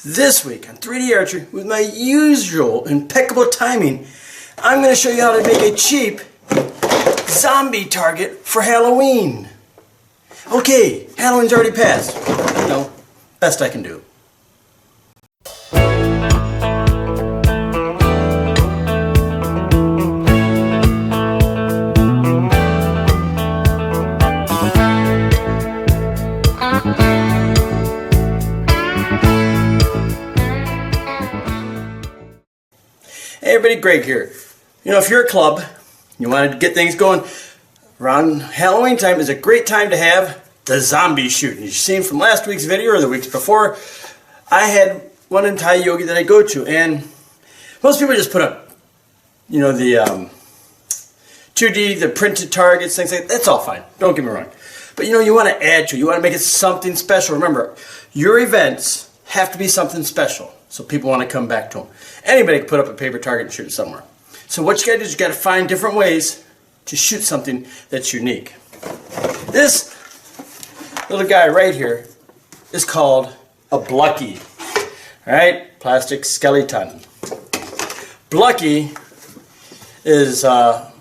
This week on 3D Archery, with my usual impeccable timing, I'm going to show you how to make a cheap zombie target for Halloween. Okay, Halloween's already passed. Best I can do. Hey everybody, Greg here. If you're a club, you want to get things going, around Halloween time is a great time to have the zombie shoot. You've seen from last week's video or the weeks before, I had one in Thai Yogi that I go to, and most people just put up, the 2D, the printed targets, things like that. That's all fine. Don't get me wrong. But you want to add to it. You want to make it something special. Remember, your events have to be something special, so people want to come back to them. Anybody can put up a paper target and shoot it somewhere. So what you got to do is you got to find different ways to shoot something that's unique. This little guy right here is called a Blucky. Alright, plastic skeleton. Blucky is a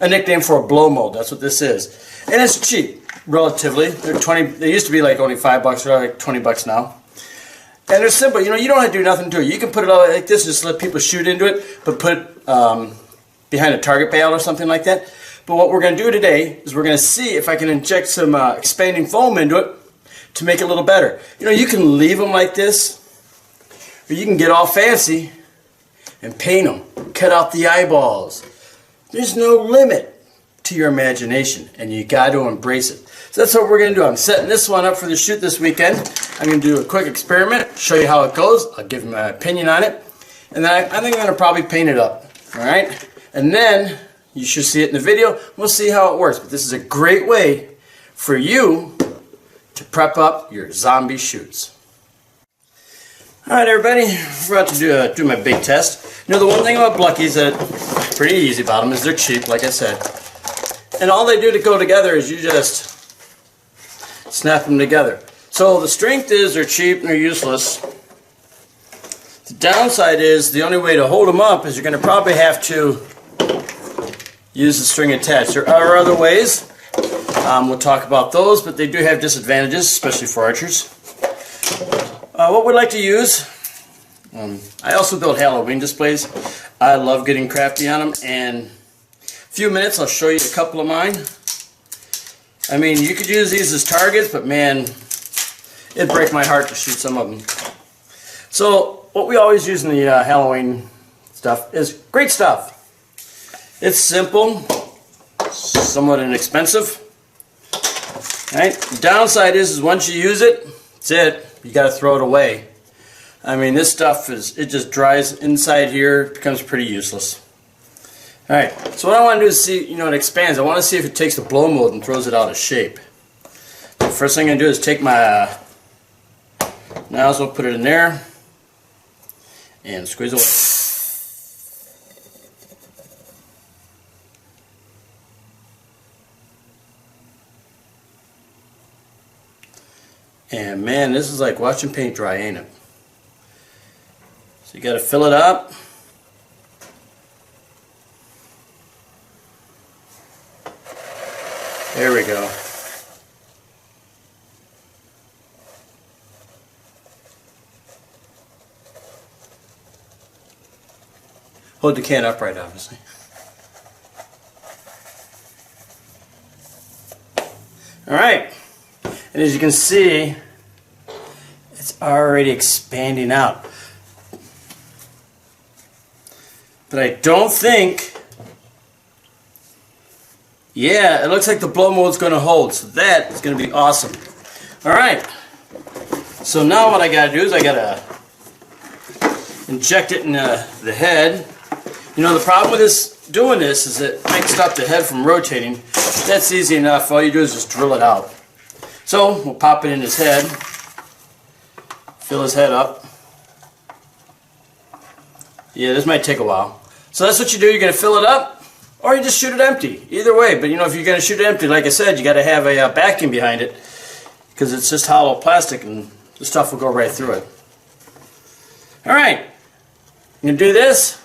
nickname for a blow mold. That's what this is. And it's cheap, relatively. They used to be like only $5, they're like $20 now. And they're simple. You don't have to do nothing to it. You can put it all like this, just let people shoot into it, but put it behind a target bale or something like that. But what we're going to do today is we're going to see if I can inject some expanding foam into it to make it a little better. You can leave them like this, or you can get all fancy and paint them, cut out the eyeballs. There's no limit to your imagination, and you got to embrace it. So that's what we're going to do. I'm setting this one up for the shoot this weekend. I'm going to do a quick experiment, show you how it goes. I'll give you my opinion on it. And then I think I'm going to probably paint it up. Alright? And then you should see it in the video. We'll see how it works. But this is a great way for you to prep up your zombie shoots. Alright everybody, we're about to do my big test. The one thing about Bluckies that's pretty easy about them is they're cheap, like I said. And all they do to go together is you just snap them together. So the strength is they're cheap and they're useless. The downside is the only way to hold them up is you're going to probably have to use the string attached. There are other ways. We'll talk about those, but they do have disadvantages, especially for archers. What we'd like to use, I also build Halloween displays. I love getting crafty on them, and in a few minutes I'll show you a couple of mine. I mean, you could use these as targets, but man, it'd break my heart to shoot some of them. So what we always use in the Halloween stuff is great stuff. It's simple, somewhat inexpensive. Right? The downside is once you use it, that's it. You got to throw it away. I mean, this stuff it just dries inside here, it becomes pretty useless. Alright, so what I want to do is see, it expands. I want to see if it takes the blow mold and throws it out of shape. The first thing I'm going to do is take my nozzle, put it in there, and squeeze away. And man, this is like watching paint dry, ain't it? So you got to fill it up. There we go. Hold the can upright, obviously. Alright. And as you can see, it's already expanding out. But I don't think... Yeah, it looks like the blow mold's going to hold, so that is going to be awesome. Alright, so now what I got to do is I got to inject it in the head. The problem with doing this is it might stop the head from rotating. That's easy enough. All you do is just drill it out. So we'll pop it in his head, fill his head up. Yeah, this might take a while. So that's what you do. You're going to fill it up. Or you just shoot it empty. Either way, but if you're going to shoot it empty, like I said, you got to have a backing behind it, because it's just hollow plastic and the stuff will go right through it. Alright, I'm going to do this,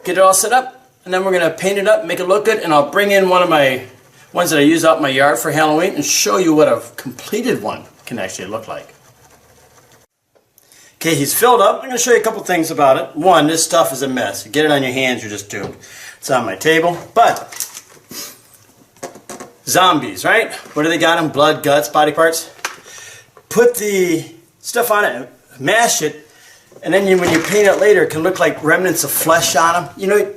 get it all set up, and then we're going to paint it up, make it look good, and I'll bring in one of my ones that I use out in my yard for Halloween and show you what a completed one can actually look like. Okay, he's filled up. I'm going to show you a couple things about it. One, this stuff is a mess. You get it on your hands, you're just doomed. It's on my table, but zombies, right? What do they got in? Blood, guts, body parts? Put the stuff on it, mash it, and then when you paint it later, it can look like remnants of flesh on them. You know,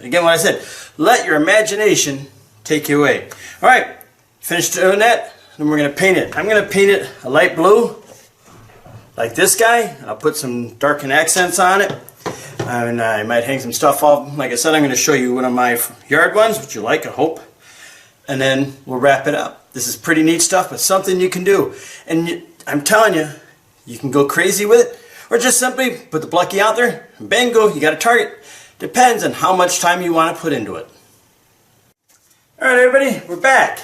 again, what I said, let your imagination take you away. All right, finished doing that, then we're going to paint it. I'm going to paint it a light blue, like this guy. I'll put some darken accents on it, and I might hang some stuff off. Like I said, I'm going to show you one of my yard ones, which you like, I hope, and then we'll wrap it up. This is pretty neat stuff, but something you can do. And I'm telling you, you can go crazy with it, or just simply put the Plucky out there, and bingo, you got a target. Depends on how much time you want to put into it. Alright everybody, we're back.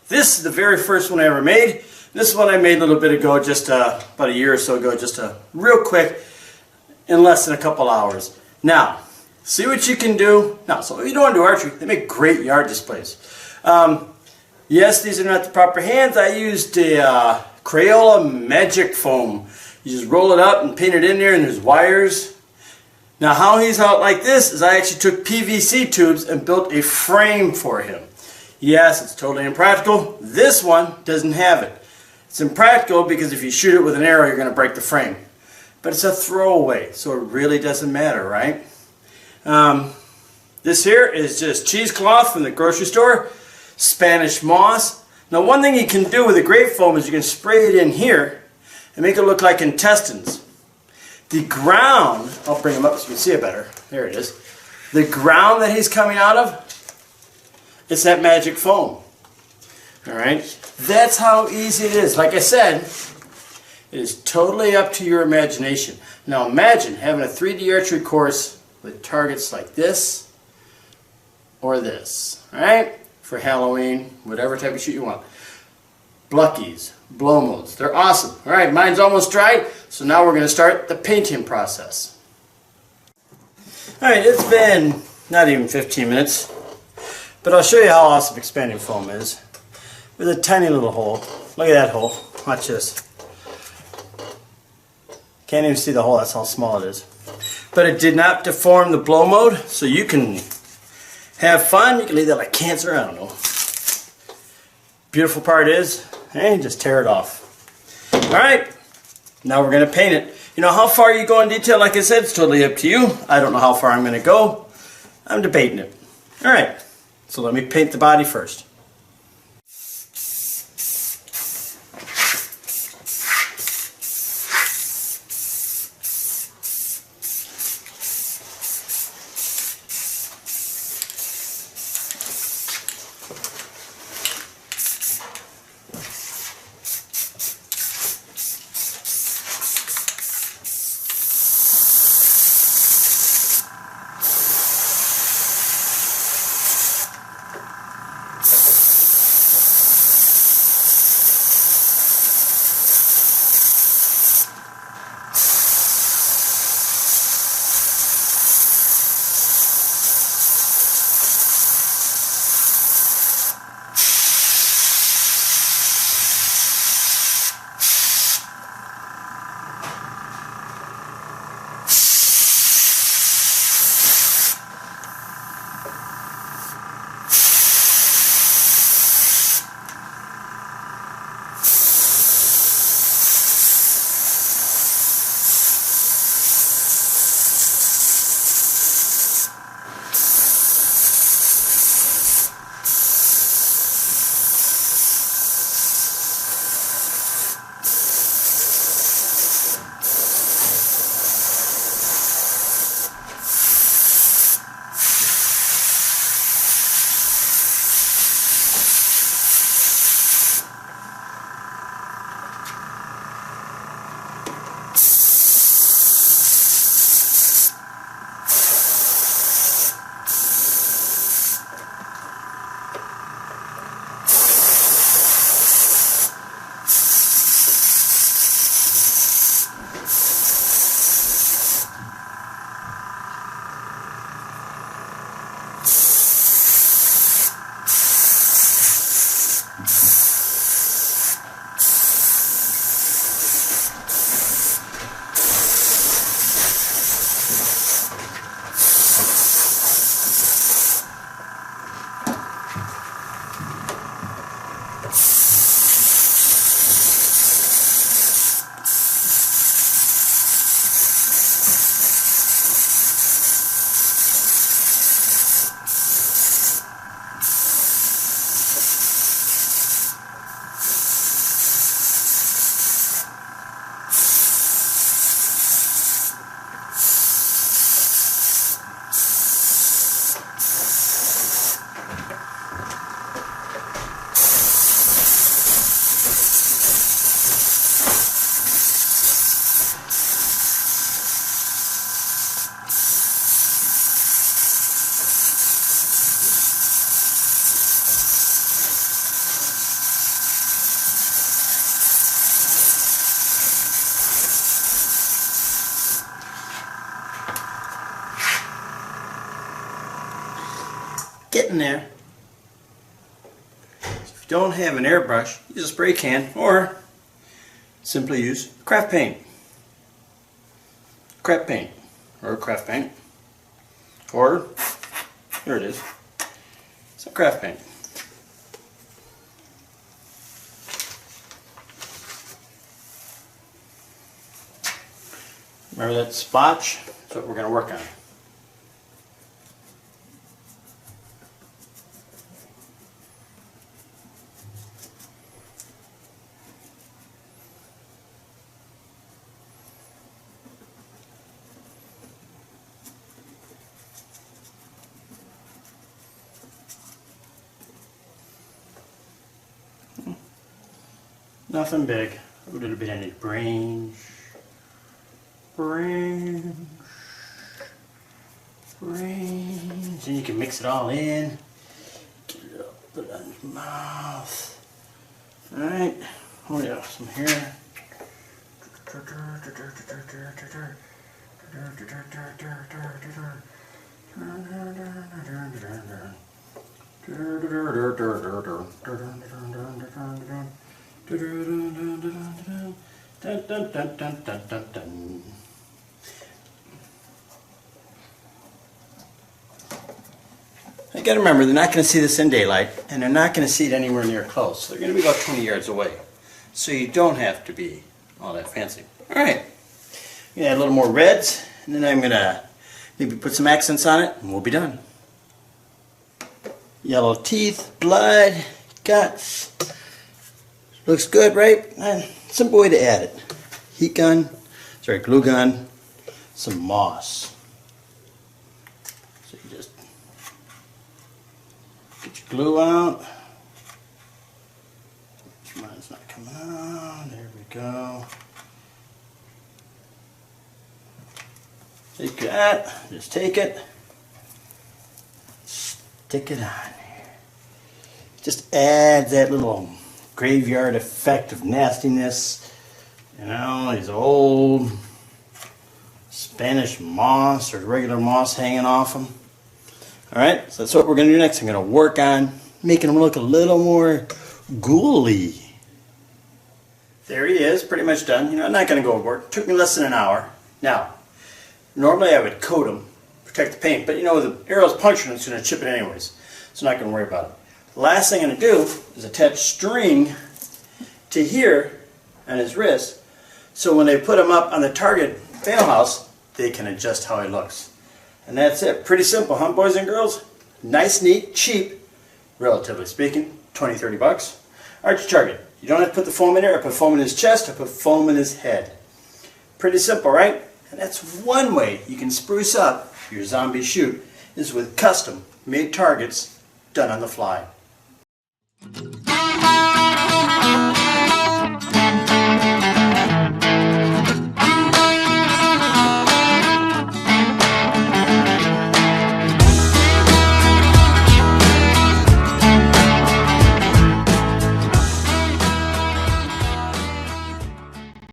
This is the very first one I ever made. This is one I made a little bit ago, just about a year or so ago, just real quick, in less than a couple hours. Now, see what you can do. Now, so if you don't want to do archery, they make great yard displays. Yes, these are not the proper hands. I used a Crayola Magic Foam. You just roll it up and paint it in there, and there's wires. Now, how he's out like this is I actually took PVC tubes and built a frame for him. Yes, it's totally impractical. This one doesn't have it. It's impractical because if you shoot it with an arrow, you're going to break the frame. But it's a throwaway, so it really doesn't matter, right? This here is just cheesecloth from the grocery store, Spanish moss. Now, one thing you can do with a grape foam is you can spray it in here and make it look like intestines. The ground, I'll bring them up so you can see it better. There it is. The ground that he's coming out of, it's that magic foam. Alright? That's how easy it is. Like I said, it is totally up to your imagination. Now imagine having a 3D archery course with targets like this or this. Alright? For Halloween, whatever type of shoot you want. Bluckies, blow molds, they're awesome. Alright, mine's almost dried, so now we're going to start the painting process. Alright, it's been not even 15 minutes, but I'll show you how awesome expanding foam is. With a tiny little hole. Look at that hole. Watch this. Can't even see the hole, that's how small it is. But it did not deform the blow mode, so you can have fun. You can leave that like cancer, I don't know. Beautiful part is, hey, just tear it off. Alright, now we're going to paint it. You know how far you go in detail, like I said, it's totally up to you. I don't know how far I'm going to go. I'm debating it. Alright, so let me paint the body first. getting there. If you don't have an airbrush, use a spray can or simply use craft paint. Craft paint or craft paint. Or, here it is, some craft paint. Remember that splotch? That's what we're going to work on. Nothing big. A little bit on the branch. Branch. And you can mix it all in. Get it up, put it on your mouth. Alright. Oh yeah, some here. You gotta remember, they're not going to see this in daylight, and they're not going to see it anywhere near close. They're going to be about 20 yards away. So you don't have to be all that fancy. Alright, I'm going to add a little more reds, and then I'm going to maybe put some accents on it, and we'll be done. Yellow teeth, blood, guts. Looks good, right? Simple way to add it. Heat gun, glue gun, some moss. So you just get your glue out. Mine's not coming out. There we go. Take that, just take it, stick it on here. Just add that little graveyard effect of nastiness. You know, these old Spanish moss or regular moss hanging off them. Alright, so that's what we're going to do next. I'm going to work on making them look a little more ghouly. There he is, pretty much done. You know, I'm not going to go overboard. It took me less than an hour. Now, normally I would coat them, protect the paint, but you know, the arrow's punctured, it's going to chip it anyways. So I'm not going to worry about it. The last thing I'm going to do is attach string to here on his wrist, so when they put him up on the target fail house, they can adjust how he looks. And that's it. Pretty simple, huh, boys and girls? Nice, neat, cheap, relatively speaking, 20, 30 bucks. Archery target. You don't have to put the foam in there. I put foam in his chest, I put foam in his head. Pretty simple, right? And that's one way you can spruce up your zombie shoot, is with custom made targets done on the fly.